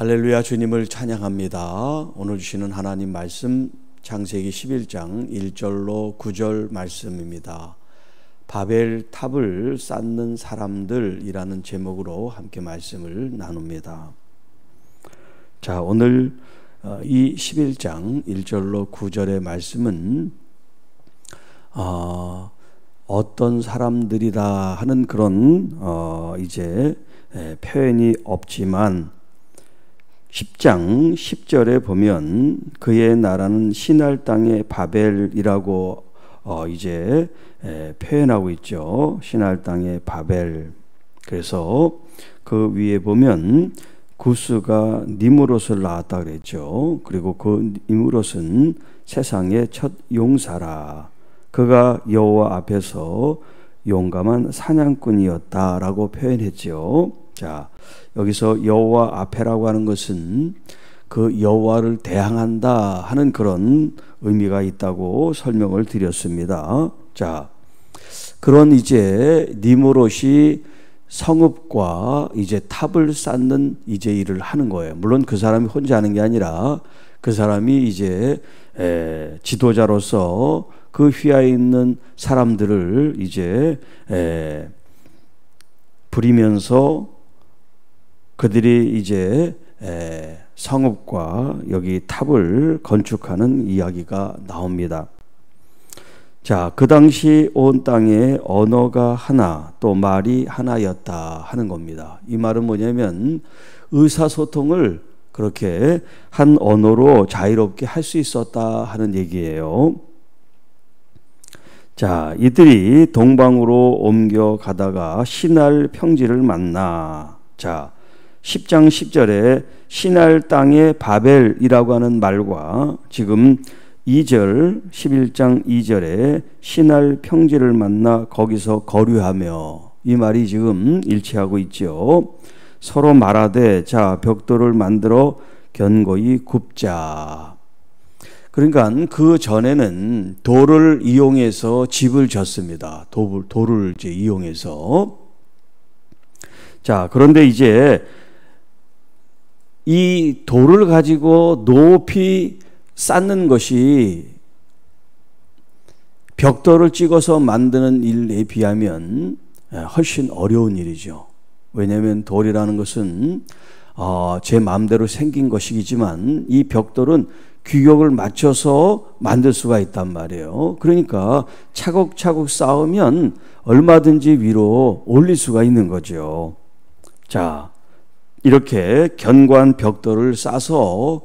할렐루야, 주님을 찬양합니다. 오늘 주시는 하나님 말씀 창세기 11장 1절로 9절 말씀입니다. 바벨 탑을 쌓는 사람들이라는 제목으로 함께 말씀을 나눕니다. 자, 오늘 이 11장 1절로 9절의 말씀은 어떤 사람들이다 하는 그런 표현이 없지만 10장 10절에 보면 그의 나라는 신할 땅의 바벨이라고 표현하고 있죠. 신할 땅의 바벨. 그래서 그 위에 보면 구스가 니므롯을 낳았다 그랬죠. 그리고 그 니므롯은 세상의 첫 용사라. 그가 여호와 앞에서 용감한 사냥꾼이었다라고 표현했죠. 자, 여기서 여호와 앞에라고 하는 것은 그 여호와를 대항한다 하는 그런 의미가 있다고 설명을 드렸습니다. 자, 그런 니므롯이 성읍과 탑을 쌓는 일을 하는 거예요. 물론 그 사람이 혼자 하는 게 아니라 그 사람이 지도자로서 그 휘하에 있는 사람들을 부리면서 그들이 성읍과 여기 탑을 건축하는 이야기가 나옵니다. 자, 그 당시 온 땅에 언어가 하나 또 말이 하나였다 하는 겁니다. 이 말은 뭐냐면 의사소통을 그렇게 한 언어로 자유롭게 할 수 있었다 하는 얘기예요. 자, 이들이 동방으로 옮겨가다가 신할 평지를 만나. 자, 10장 10절에 신할 땅의 바벨이라고 하는 말과 지금 2절 11장 2절에 신할 평지를 만나 거기서 거류하며, 이 말이 지금 일치하고 있죠. 서로 말하되 자, 벽돌을 만들어 견고히 굽자. 그러니까 그 전에는 돌을 이용해서 집을 짓습니다. 돌을 이용해서. 자, 그런데 이 돌을 가지고 높이 쌓는 것이 벽돌을 찍어서 만드는 일에 비하면 훨씬 어려운 일이죠. 왜냐하면 돌이라는 것은 제 마음대로 생긴 것이지만 이 벽돌은 규격을 맞춰서 만들 수가 있단 말이에요. 그러니까 차곡차곡 쌓으면 얼마든지 위로 올릴 수가 있는 거죠. 자, 이렇게 견고한 벽돌을 쌓아서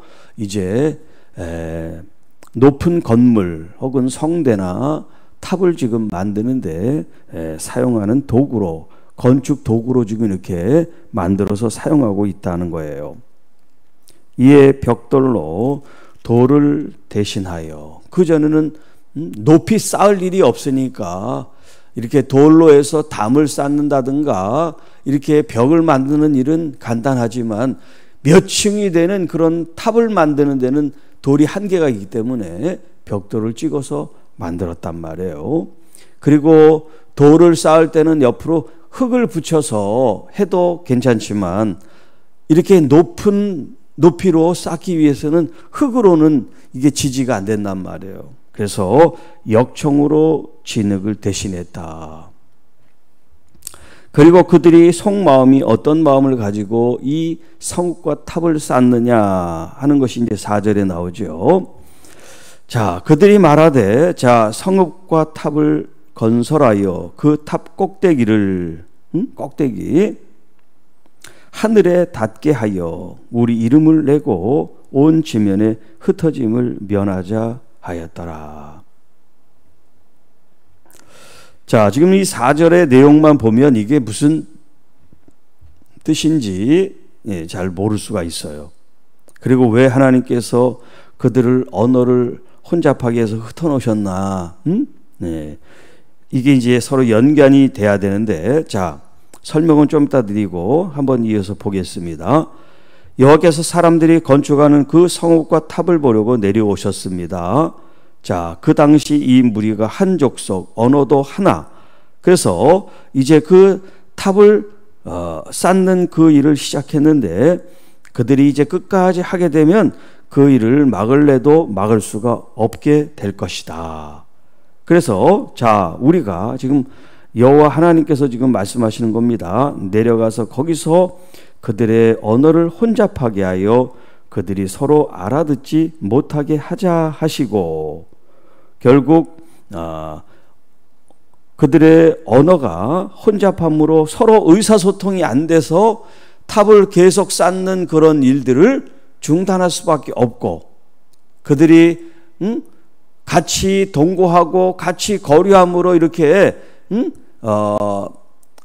높은 건물 혹은 성대나 탑을 지금 만드는데 사용하는 도구로, 건축 도구로 지금 이렇게 만들어서 사용하고 있다는 거예요. 이에 벽돌로 돌을 대신하여, 그전에는 높이 쌓을 일이 없으니까 이렇게 돌로 해서 담을 쌓는다든가 이렇게 벽을 만드는 일은 간단하지만 몇 층이 되는 그런 탑을 만드는 데는 돌이 한계가 있기 때문에 벽돌을 찍어서 만들었단 말이에요. 그리고 돌을 쌓을 때는 옆으로 흙을 붙여서 해도 괜찮지만 이렇게 높은 높이로 쌓기 위해서는 흙으로는 이게 지지가 안 된단 말이에요. 그래서 역청으로 진흙을 대신했다. 그리고 그들이 속마음이 어떤 마음을 가지고 이 성읍과 탑을 쌓느냐 하는 것이 4절에 나오죠. 자, 그들이 말하되 자, 성읍과 탑을 건설하여 그 탑 꼭대기를 꼭대기 하늘에 닿게 하여 우리 이름을 내고 온 지면에 흩어짐을 면하자 하였더라. 자, 지금 이 4절의 내용만 보면 이게 무슨 뜻인지 잘 모를 수가 있어요. 그리고 왜 하나님께서 그들을 언어를 혼잡하게 해서 흩어놓으셨나? 이게 서로 연관이 돼야 되는데, 자, 설명은 좀 이따 드리고 한번 이어서 보겠습니다. 여호와께서 사람들이 건축하는 그 성읍과 탑을 보려고 내려오셨습니다. 자, 그 당시 이 무리가 한 족속, 언어도 하나. 그래서 그 탑을 쌓는 그 일을 시작했는데 그들이 이제 끝까지 하게 되면 그 일을 막을래도 막을 수가 없게 될 것이다. 그래서 자, 우리가 지금 여호와 하나님께서 지금 말씀하시는 겁니다. 내려가서 거기서 그들의 언어를 혼잡하게 하여 그들이 서로 알아듣지 못하게 하자 하시고, 결국 그들의 언어가 혼잡함으로 서로 의사소통이 안 돼서 탑을 계속 쌓는 그런 일들을 중단할 수밖에 없고, 그들이 같이 동거하고 같이 거류함으로 이렇게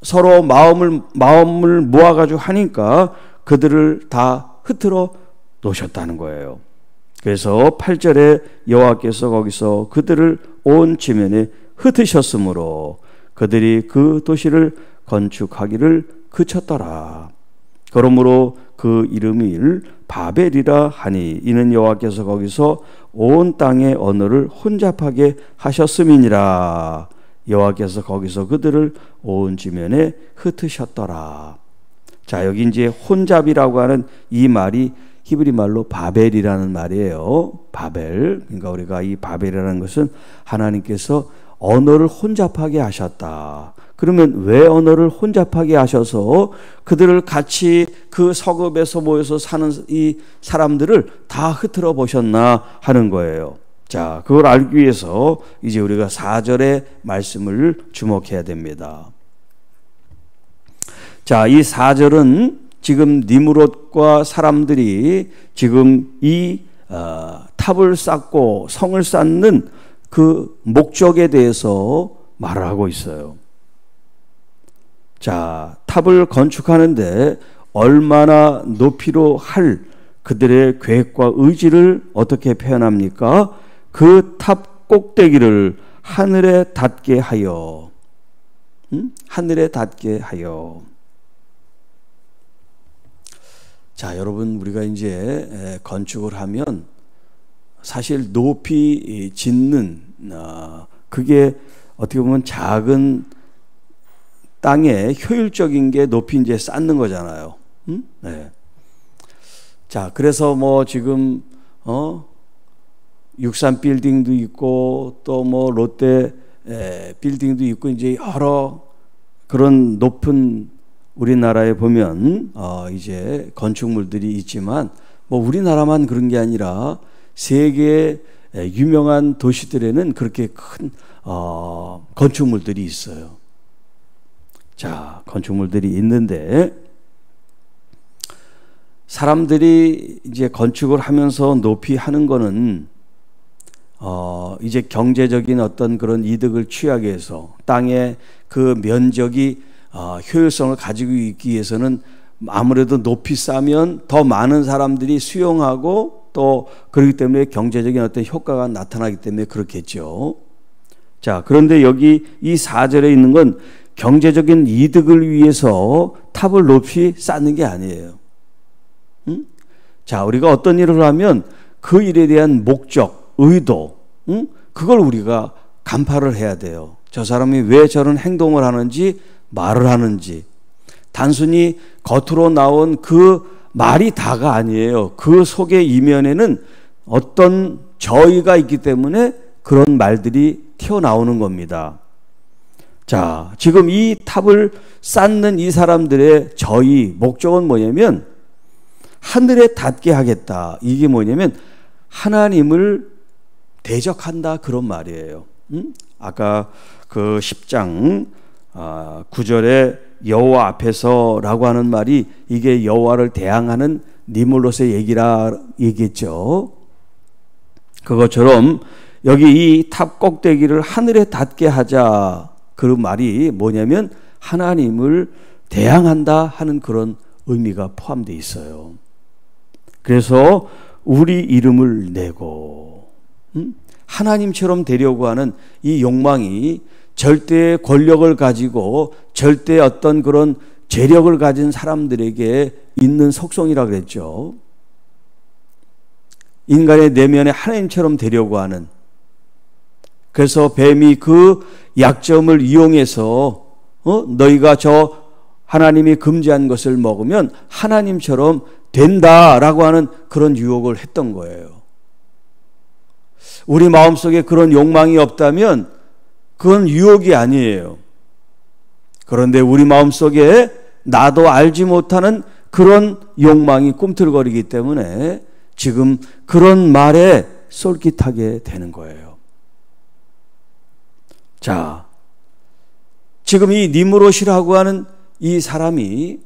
서로 마음을 모아가지고 하니까 그들을 다 흐트러 놓으셨다는 거예요. 그래서 8절에 여호와께서 거기서 그들을 온 지면에 흩으셨으므로 그들이 그 도시를 건축하기를 그쳤더라. 그러므로 그 이름이 바벨이라 하니 이는 여호와께서 거기서 온 땅의 언어를 혼잡하게 하셨음이니라. 여호와께서 거기서 그들을 온 지면에 흩으셨더라. 자, 여기 이제 혼잡이라고 하는 이 말이 히브리 말로 바벨이라는 말이에요. 바벨. 그러니까 우리가 이 바벨이라는 것은 하나님께서 언어를 혼잡하게 하셨다. 그러면 왜 언어를 혼잡하게 하셔서 그들을 같이 그 서급에서 모여서 사는 이 사람들을 다 흐트러 보셨나 하는 거예요. 자, 그걸 알기 위해서 이제 우리가 4절의 말씀을 주목해야 됩니다. 자, 이 4절은 지금 니므롯과 사람들이 지금 이 탑을 쌓고 성을 쌓는 그 목적에 대해서 말을 하고 있어요. 자, 탑을 건축하는데 얼마나 높이로 할 그들의 계획과 의지를 어떻게 표현합니까? 그 탑 꼭대기를 하늘에 닿게 하여, 하늘에 닿게 하여. 자, 여러분, 우리가 이제 건축을 하면 사실 높이 짓는 그게 어떻게 보면 작은 땅에 효율적인 게 높이 이제 쌓는 거잖아요. 네. 자, 그래서 뭐 지금 63 빌딩도 있고 또 뭐 롯데 빌딩도 있고 이제 여러 그런 높은 우리나라에 보면 이제 건축물들이 있지만 뭐 우리나라만 그런 게 아니라 세계 유명한 도시들에는 그렇게 큰 건축물들이 있어요. 자, 건축물들이 있는데 사람들이 이제 건축을 하면서 높이 하는 거는 이제 경제적인 어떤 그런 이득을 취하기 위해서 땅의 그 면적이 효율성을 가지고 있기 위해서는 아무래도 높이 쌓으면 더 많은 사람들이 수용하고 또 그렇기 때문에 경제적인 어떤 효과가 나타나기 때문에 그렇겠죠. 자, 그런데 여기 이 4절에 있는 건 경제적인 이득을 위해서 탑을 높이 쌓는 게 아니에요. 자, 우리가 어떤 일을 하면 그 일에 대한 목적, 의도, 그걸 우리가 간파를 해야 돼요. 저 사람이 왜 저런 행동을 하는지, 말을 하는지. 단순히 겉으로 나온 그 말이 다가 아니에요. 그 속의 이면에는 어떤 저의가 있기 때문에 그런 말들이 튀어나오는 겁니다. 자, 지금 이 탑을 쌓는 이 사람들의 저의, 목적은 뭐냐면 하늘에 닿게 하겠다. 이게 뭐냐면 하나님을 대적한다, 그런 말이에요. 아까 그 10장 9절에 여호와 앞에서라고 하는 말이 이게 여호와를 대항하는 니므롯의 얘기했죠. 그것처럼 여기 이 탑 꼭대기를 하늘에 닿게 하자, 그 말이 뭐냐면 하나님을 대항한다 하는 그런 의미가 포함되어 있어요. 그래서 우리 이름을 내고 하나님처럼 되려고 하는 이 욕망이 절대의 권력을 가지고 절대 어떤 그런 재력을 가진 사람들에게 있는 속성이라 그랬죠. 인간의 내면에 하나님처럼 되려고 하는. 그래서 뱀이 그 약점을 이용해서 너희가 저 하나님이 금지한 것을 먹으면 하나님처럼 된다라고 하는 그런 유혹을 했던 거예요. 우리 마음속에 그런 욕망이 없다면 그건 유혹이 아니에요. 그런데 우리 마음속에 나도 알지 못하는 그런 욕망이 꿈틀거리기 때문에 지금 그런 말에 쏠깃하게 되는 거예요. 자, 지금 이 니므롯이라고 하는 이 사람이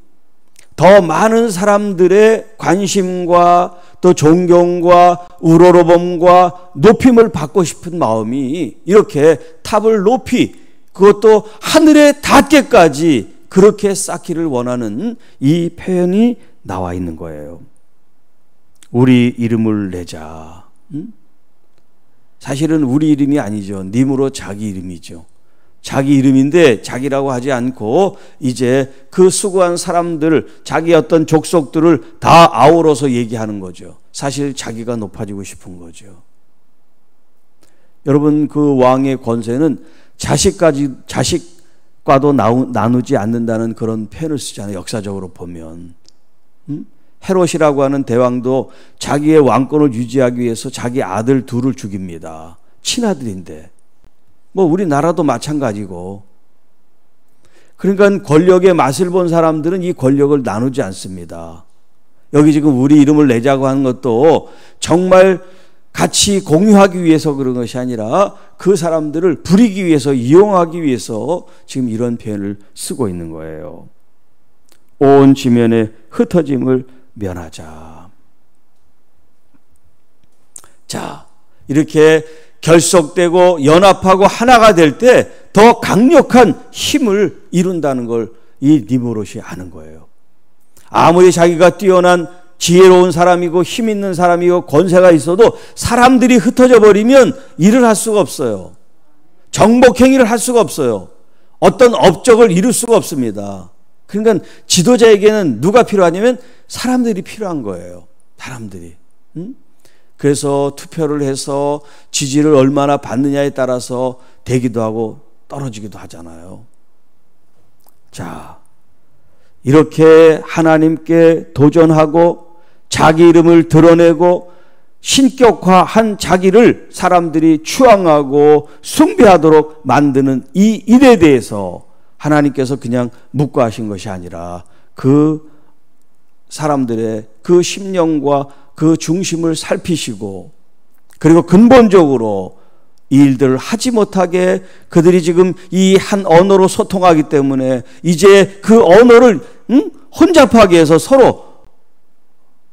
더 많은 사람들의 관심과 또 존경과 우러러봄과 높임을 받고 싶은 마음이 이렇게 탑을 높이, 그것도 하늘에 닿게까지 그렇게 쌓기를 원하는 이 표현이 나와 있는 거예요. 우리 이름을 내자. 사실은 우리 이름이 아니죠. 니므롯 자기 이름이죠. 자기 이름인데 자기라고 하지 않고 이제 그 수고한 사람들, 자기 어떤 족속들을 다 아우러서 얘기하는 거죠. 사실 자기가 높아지고 싶은 거죠. 여러분, 그 왕의 권세는 자식과도 나누지 않는다는 그런 표현을 쓰잖아요. 역사적으로 보면. 헤롯이라고 하는 대왕도 자기의 왕권을 유지하기 위해서 자기 아들 둘을 죽입니다. 친아들인데. 뭐 우리나라도 마찬가지고. 그러니까 권력의 맛을 본 사람들은 이 권력을 나누지 않습니다. 여기 지금 우리 이름을 내자고 하는 것도 정말 같이 공유하기 위해서 그런 것이 아니라 그 사람들을 부리기 위해서, 이용하기 위해서 지금 이런 표현을 쓰고 있는 거예요. 온 지면에 흩어짐을 면하자. 자, 이렇게 결속되고 연합하고 하나가 될 때 더 강력한 힘을 이룬다는 걸 이 니므롯이 아는 거예요. 아무리 자기가 뛰어난 지혜로운 사람이고 힘 있는 사람이고 권세가 있어도 사람들이 흩어져 버리면 일을 할 수가 없어요. 정복행위를 할 수가 없어요. 어떤 업적을 이룰 수가 없습니다. 그러니까 지도자에게는 누가 필요하냐면 사람들이 필요한 거예요. 사람들이. 그래서 투표를 해서 지지를 얼마나 받느냐에 따라서 되기도 하고 떨어지기도 하잖아요. 자, 이렇게 하나님께 도전하고 자기 이름을 드러내고 신격화한 자기를 사람들이 추앙하고 숭배하도록 만드는 이 일에 대해서 하나님께서 그냥 묵과하신 것이 아니라 그 사람들의 그 심령과 그 중심을 살피시고, 그리고 근본적으로 이 일들을 하지 못하게 그들이 지금 이 한 언어로 소통하기 때문에 이제 그 언어를 혼잡하게 해서 서로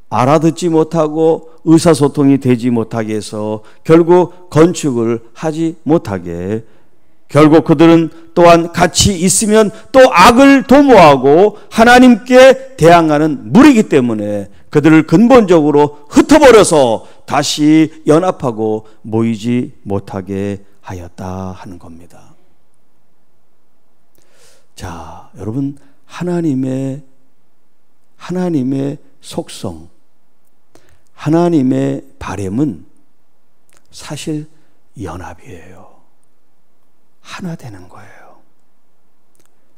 알아듣지 못하고 의사소통이 되지 못하게 해서 결국 건축을 하지 못하게, 결국 그들은 또한 같이 있으면 또 악을 도모하고 하나님께 대항하는 무리이기 때문에 그들을 근본적으로 흩어버려서 다시 연합하고 모이지 못하게 하였다 하는 겁니다. 자, 여러분, 하나님의 속성, 하나님의 바램은 사실 연합이에요. 하나 되는 거예요.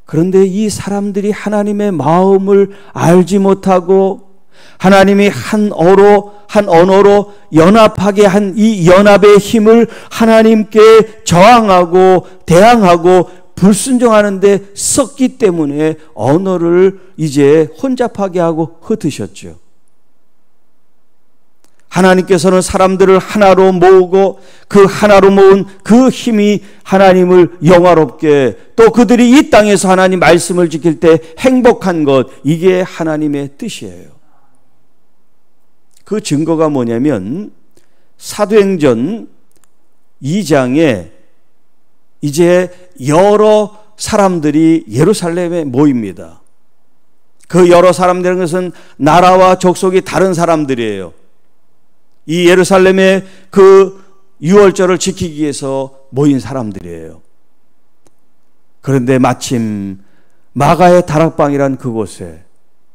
그런데 이 사람들이 하나님의 마음을 알지 못하고 하나님이 한 언어로 연합하게 한 이 연합의 힘을 하나님께 저항하고 대항하고 불순종하는데 썼기 때문에 언어를 이제 혼잡하게 하고 흩으셨죠. 하나님께서는 사람들을 하나로 모으고 그 하나로 모은 그 힘이 하나님을 영화롭게, 또 그들이 이 땅에서 하나님 말씀을 지킬 때 행복한 것, 이게 하나님의 뜻이에요. 그 증거가 뭐냐면 사도행전 2장에 이제 여러 사람들이 예루살렘에 모입니다. 그 여러 사람들은 것은 나라와 족속이 다른 사람들이에요. 이 예루살렘의 그 유월절을 지키기 위해서 모인 사람들이에요. 그런데 마침 마가의 다락방이란 그곳에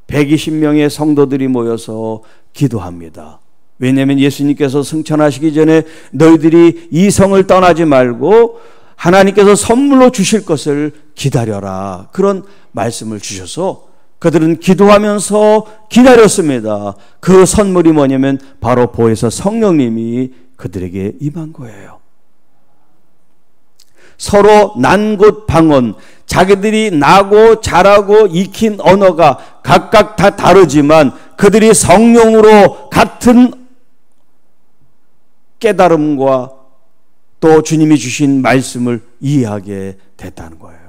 120명의 성도들이 모여서 기도합니다. 왜냐하면 예수님께서 승천하시기 전에 너희들이 이 성을 떠나지 말고 하나님께서 선물로 주실 것을 기다려라, 그런 말씀을 주셔서 그들은 기도하면서 기다렸습니다. 그 선물이 뭐냐면 바로 보혜사 성령님이 그들에게 임한 거예요. 서로 난 곳 방언, 자기들이 나고 자라고 익힌 언어가 각각 다 다르지만 그들이 성령으로 같은 깨달음과 또 주님이 주신 말씀을 이해하게 됐다는 거예요.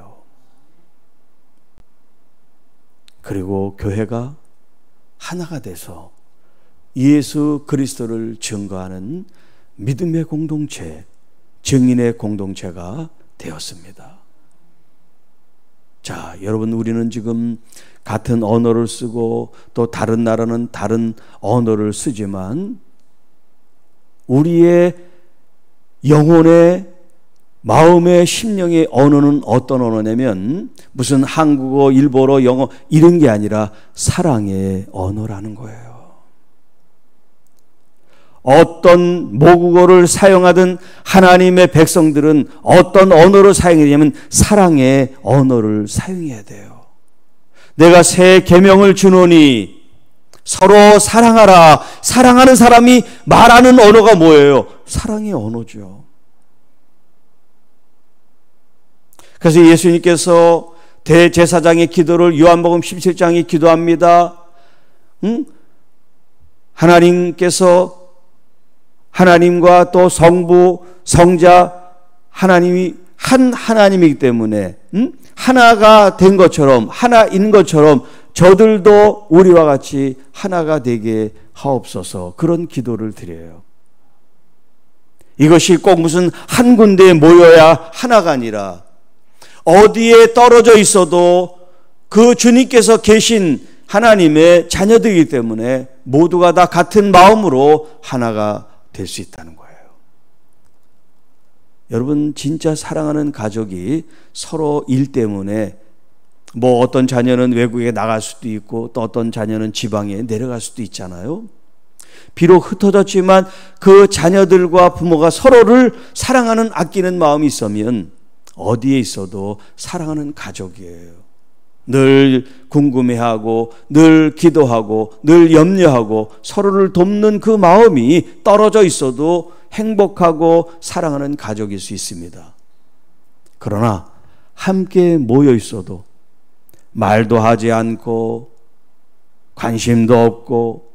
그리고 교회가 하나가 돼서 예수 그리스도를 증거하는 믿음의 공동체, 증인의 공동체가 되었습니다. 자, 여러분, 우리는 지금 같은 언어를 쓰고 또 다른 나라는 다른 언어를 쓰지만 우리의 영혼의 마음의 심령의 언어는 어떤 언어냐면 무슨 한국어, 일본어, 영어 이런 게 아니라 사랑의 언어라는 거예요. 어떤 모국어를 사용하든 하나님의 백성들은 어떤 언어를 사용해야 되냐면 사랑의 언어를 사용해야 돼요. 내가 새 계명을 주노니 서로 사랑하라. 사랑하는 사람이 말하는 언어가 뭐예요? 사랑의 언어죠. 그래서 예수님께서 대제사장의 기도를 요한복음 17장에 기도합니다. 하나님께서 하나님과 또 성부, 성자, 하나님이 한 하나님이기 때문에 하나가 된 것처럼, 하나인 것처럼 저들도 우리와 같이 하나가 되게 하옵소서. 그런 기도를 드려요. 이것이 꼭 무슨 한 군데에 모여야 하나가 아니라 어디에 떨어져 있어도 그 주님께서 계신 하나님의 자녀들이기 때문에 모두가 다 같은 마음으로 하나가 될 수 있다는 거예요. 여러분, 진짜 사랑하는 가족이 서로 일 때문에 뭐 어떤 자녀는 외국에 나갈 수도 있고 또 어떤 자녀는 지방에 내려갈 수도 있잖아요. 비록 흩어졌지만 그 자녀들과 부모가 서로를 사랑하는 아끼는 마음이 있으면 어디에 있어도 사랑하는 가족이에요. 늘 궁금해하고 늘 기도하고 늘 염려하고 서로를 돕는 그 마음이 떨어져 있어도 행복하고 사랑하는 가족일 수 있습니다. 그러나 함께 모여 있어도 말도 하지 않고 관심도 없고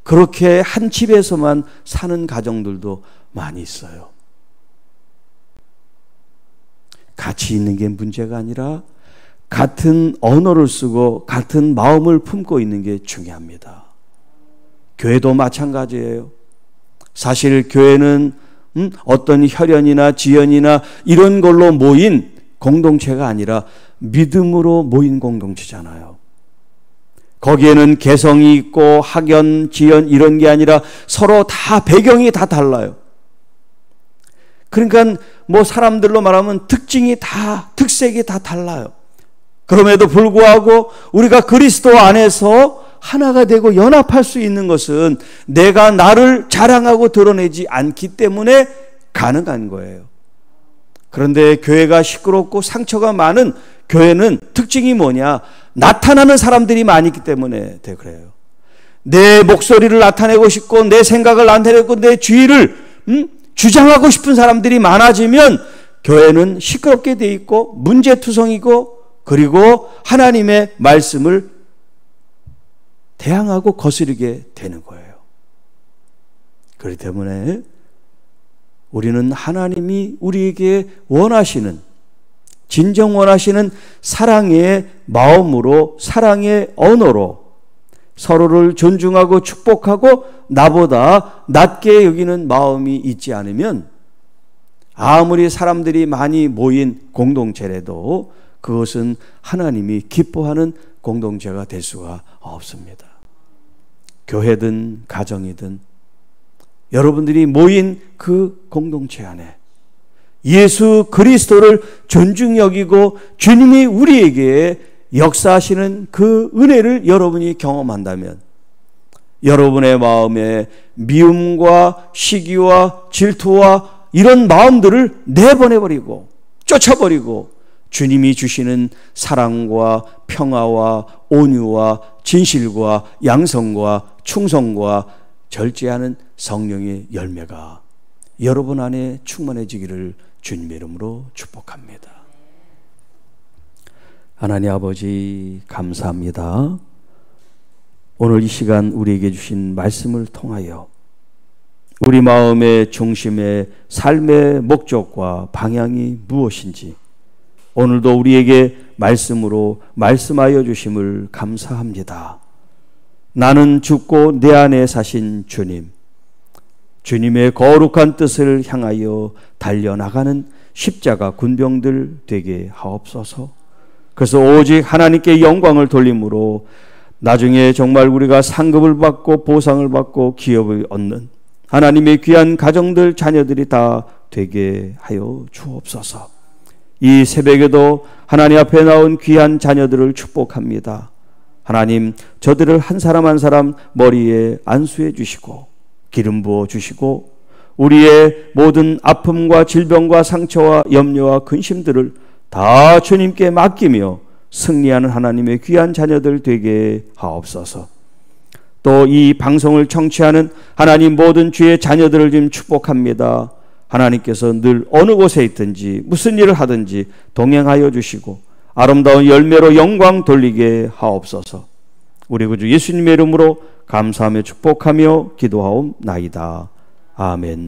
그렇게 한 집에서만 사는 가정들도 많이 있어요. 같이 있는 게 문제가 아니라 같은 언어를 쓰고 같은 마음을 품고 있는 게 중요합니다. 교회도 마찬가지예요. 사실 교회는 어떤 혈연이나 지연이나 이런 걸로 모인 공동체가 아니라 믿음으로 모인 공동체잖아요. 거기에는 개성이 있고 학연, 지연 이런 게 아니라 서로 다 배경이 다 달라요. 그러니까 뭐 사람들로 말하면 특징이 다, 특색이 다 달라요. 그럼에도 불구하고 우리가 그리스도 안에서 하나가 되고 연합할 수 있는 것은 내가 나를 자랑하고 드러내지 않기 때문에 가능한 거예요. 그런데 교회가 시끄럽고 상처가 많은 교회는 특징이 뭐냐? 나타나는 사람들이 많이 있기 때문에 그래요. 내 목소리를 나타내고 싶고 내 생각을 나타내고 내 주의를 주장하고 싶은 사람들이 많아지면 교회는 시끄럽게 돼 있고 문제투성이고 그리고 하나님의 말씀을 대항하고 거스르게 되는 거예요. 그렇기 때문에 우리는 하나님이 우리에게 원하시는, 진정 원하시는 사랑의 마음으로, 사랑의 언어로 서로를 존중하고 축복하고 나보다 낮게 여기는 마음이 있지 않으면 아무리 사람들이 많이 모인 공동체라도 그것은 하나님이 기뻐하는 공동체가 될 수가 없습니다. 교회든 가정이든 여러분들이 모인 그 공동체 안에 예수 그리스도를 존중 여기고 주님이 우리에게 역사하시는 그 은혜를 여러분이 경험한다면 여러분의 마음에 미움과 시기와 질투와 이런 마음들을 내보내버리고 쫓아버리고 주님이 주시는 사랑과 평화와 온유와 진실과 양성과 충성과 절제하는 성령의 열매가 여러분 안에 충만해지기를 주님의 이름으로 축복합니다. 하나님 아버지 감사합니다. 오늘 이 시간 우리에게 주신 말씀을 통하여 우리 마음의 중심의 삶의 목적과 방향이 무엇인지 오늘도 우리에게 말씀으로 말씀하여 주심을 감사합니다. 나는 죽고 내 안에 사신 주님, 주님의 거룩한 뜻을 향하여 달려나가는 십자가 군병들 되게 하옵소서. 그래서 오직 하나님께 영광을 돌림으로 나중에 정말 우리가 상급을 받고 보상을 받고 기업을 얻는 하나님의 귀한 가정들 자녀들이 다 되게 하여 주옵소서. 이 새벽에도 하나님 앞에 나온 귀한 자녀들을 축복합니다. 하나님, 저들을 한 사람 한 사람 머리에 안수해 주시고 기름 부어 주시고 우리의 모든 아픔과 질병과 상처와 염려와 근심들을 다 주님께 맡기며 승리하는 하나님의 귀한 자녀들 되게 하옵소서. 또 이 방송을 청취하는 하나님 모든 주의 자녀들을 지금 축복합니다. 하나님께서 늘 어느 곳에 있든지 무슨 일을 하든지 동행하여 주시고 아름다운 열매로 영광 돌리게 하옵소서. 우리 구주 예수님의 이름으로 감사하며 축복하며 기도하옵나이다. 아멘.